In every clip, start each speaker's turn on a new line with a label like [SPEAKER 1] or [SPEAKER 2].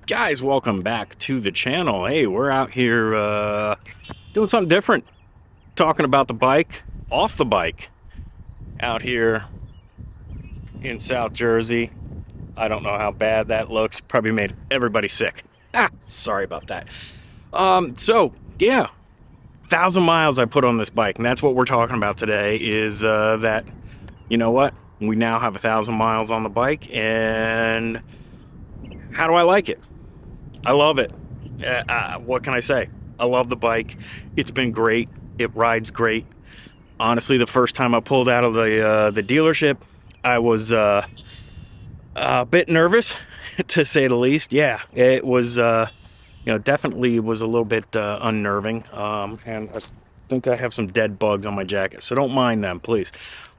[SPEAKER 1] Guys, welcome back to the channel. Hey, we're out here doing something different, talking about the bike, off the bike, out here in South Jersey. I don't know how bad that looks. Probably made everybody sick. Sorry about that. Yeah, 1,000 miles I put on this bike, and that's what we're talking about today. Is that, you know what? We now have 1,000 miles on the bike, and how do I like it? I love it. What can I say? I love the bike. It's been great. It rides great. Honestly, the first time I pulled out of the dealership, I was a bit nervous, to say the least. Yeah, it was. Definitely was a little bit unnerving. And I think I have some dead bugs on my jacket, so don't mind them, please.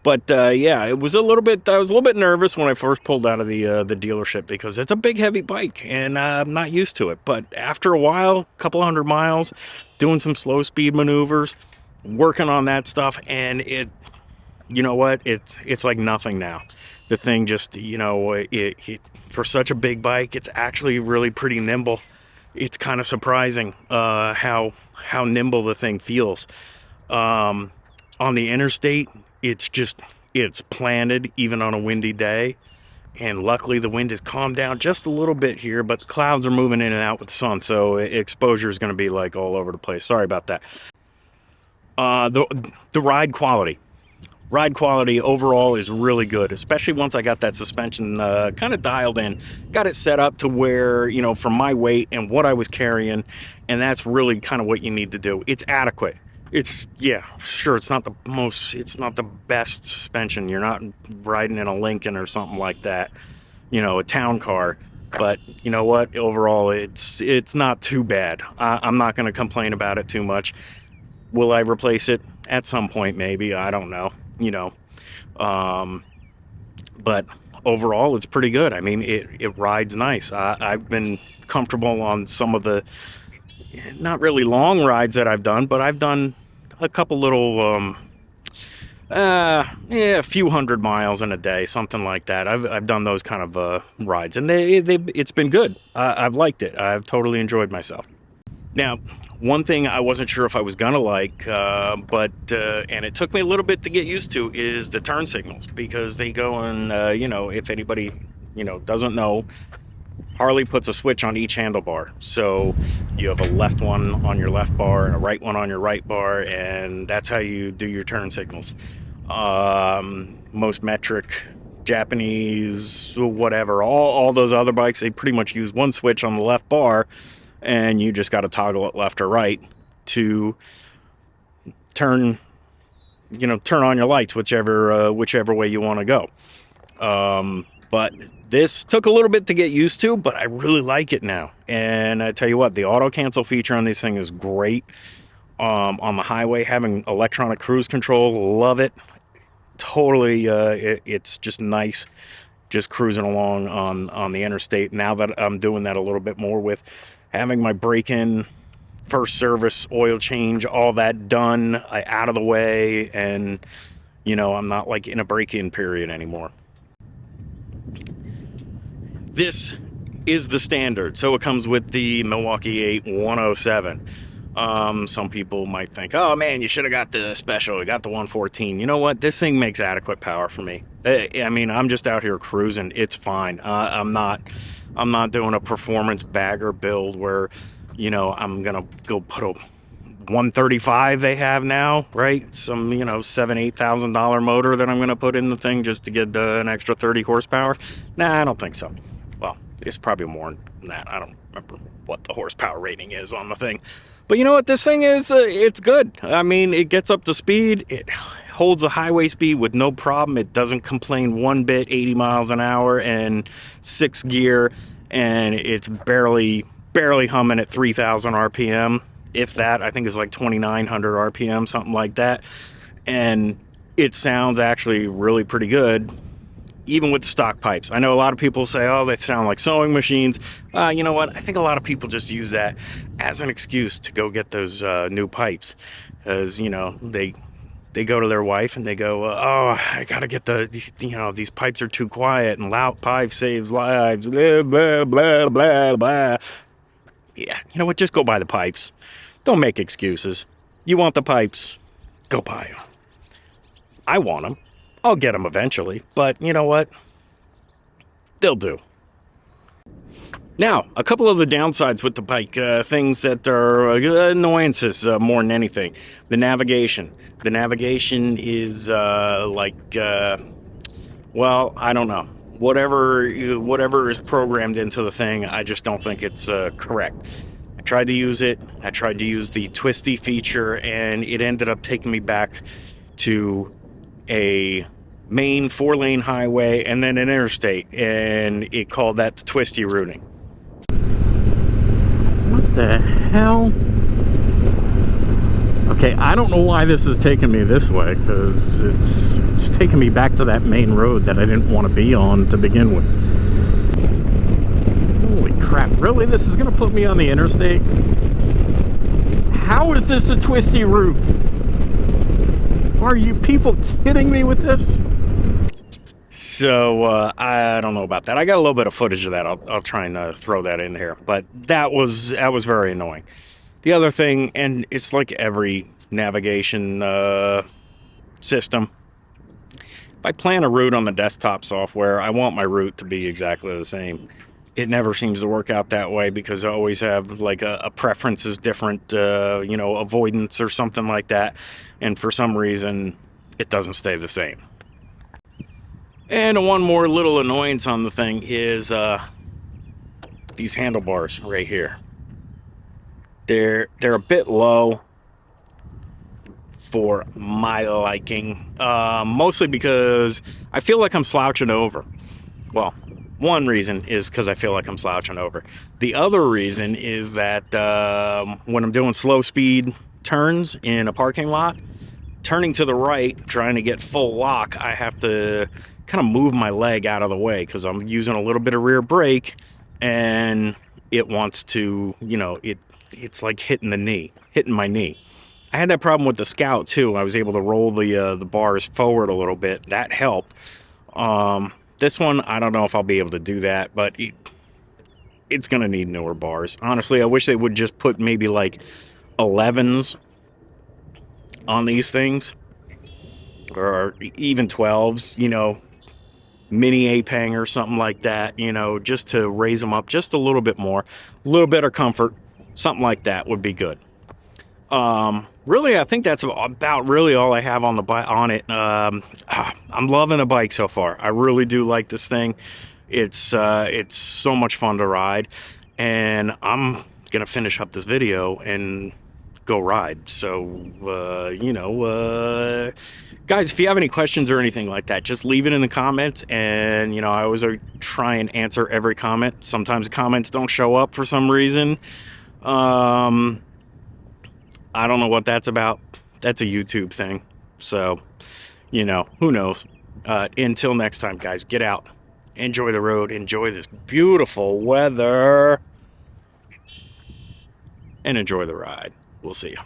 [SPEAKER 1] But yeah, it was a little bit. I was a little bit nervous when I first pulled out of the dealership because it's a big, heavy bike, and I'm not used to it. But after a while, a couple hundred miles, doing some slow speed maneuvers, working on that stuff, and you know what? It's like nothing now. The thing just, it for such a big bike, it's actually really pretty nimble. It's kind of surprising how nimble the thing feels. On the interstate, it's planted even on a windy day, and luckily the wind has calmed down just a little bit here, but the clouds are moving in and out with the sun, so exposure is going to be like all over the place. Sorry about that. The ride quality overall is really good, especially once I got that suspension kind of dialed in, got it set up to where, for my weight and what I was carrying, and that's really kind of what you need to do. It's adequate. Yeah, sure, it's not the best suspension. You're not riding in a Lincoln or something like that, a town car. But you know what? Overall, it's not too bad. I'm not going to complain about it too much. Will I replace it at some point? Maybe. I don't know. But overall, it's pretty good. I mean, it rides nice. I've been comfortable on some of the not really long rides that I've done, but I've done a couple little, a few hundred miles in a day, something like that. I've done those kind of rides, and it's been good. I've liked it. I've totally enjoyed myself. Now, one thing I wasn't sure if I was gonna like, but and it took me a little bit to get used to, is the turn signals, because they go and if anybody doesn't know, Harley puts a switch on each handlebar. So you have a left one on your left bar and a right one on your right bar, and that's how you do your turn signals. Most metric, Japanese, whatever, all those other bikes, they pretty much use one switch on the left bar, and you just got to toggle it left or right to turn on your lights, whichever way you want to go. But this took a little bit to get used to, but I really like it now. And I tell you what, the auto cancel feature on this thing is great. On the highway, having electronic cruise control, love it. Totally, it's just nice, just cruising along on the interstate. Now that I'm doing that a little bit more, with having my break-in, first service, oil change, all that done, out of the way, and I'm not like in a break-in period anymore. This is the standard, so it comes with the Milwaukee 8 107. Some people might think, oh man, you should have got the special, you got the 114. You know what? This thing makes adequate power for me. I mean, I'm just out here cruising. It's fine. I'm not doing a performance bagger build where, I'm gonna go put a 135 they have now, right? Some, $7,000-8,000 motor that I'm gonna put in the thing just to get an extra 30 horsepower. Nah, I don't think so. Well, it's probably more than that. I don't remember what the horsepower rating is on the thing. But you know what? This thing is, it's good. I mean, it gets up to speed. It holds a highway speed with no problem. It doesn't complain one bit, 80 miles an hour and 6 gear. And it's barely humming at 3,000 RPM. If that, I think it's like 2,900 RPM, something like that. And it sounds actually really pretty good, even with stock pipes. I know a lot of people say, oh, they sound like sewing machines. You know what? I think a lot of people just use that as an excuse to go get those new pipes, because, they they go to their wife and they go, oh, I gotta get these pipes are too quiet and loud pipe saves lives, blah, blah, blah, blah, blah. Yeah, you know what? Just go buy the pipes. Don't make excuses. You want the pipes? Go buy them. I want them. I'll get them eventually. But you know what? They'll do. Now, a couple of the downsides with the bike, things that are annoyances more than anything. The navigation. The navigation is well, I don't know. Whatever is programmed into the thing, I just don't think it's correct. I tried to use it. I tried to use the twisty feature, and it ended up taking me back to a main 4-lane highway and then an interstate, and it called that the twisty routing. What the hell? Okay, I don't know why this is taking me this way, because it's taking me back to that main road that I didn't want to be on to begin with. Holy crap, really? This is going to put me on the interstate? How is this a twisty route? Are you people kidding me with this? So, I don't know about that. I got a little bit of footage of that. I'll try and throw that in here. But that was very annoying. The other thing, and it's like every navigation system, if I plan a route on the desktop software, I want my route to be exactly the same. It never seems to work out that way because I always have like a preference is different, avoidance or something like that. And for some reason, it doesn't stay the same. And one more little annoyance on the thing is these handlebars right here. They're a bit low for my liking, mostly because I feel like I'm slouching over. Well, one reason is because I feel like I'm slouching over. The other reason is that when I'm doing slow speed turns in a parking lot, turning to the right, trying to get full lock, I have to kind of move my leg out of the way because I'm using a little bit of rear brake, and it wants to, it's like hitting my knee. I had that problem with the Scout too. I was able to roll the bars forward a little bit. That helped. This one, I don't know if I'll be able to do that, but it's gonna need newer bars. Honestly, I wish they would just put maybe like 11s on these things, or even 12s, mini A-Pang or something like that, just to raise them up just a little bit more, a little better comfort, something like that would be good. Really, I think that's about really all I have on the bike on it. I'm loving the bike so far. I really do like this thing. It's so much fun to ride, and I'm gonna finish up this video and go ride. So guys, if you have any questions or anything like that, just leave it in the comments, and I always try and answer every comment. Sometimes the comments don't show up for some reason. I don't know what that's about. That's a YouTube thing. So, who knows? Until next time, guys, get out, enjoy the road, enjoy this beautiful weather, and enjoy the ride. We'll see you.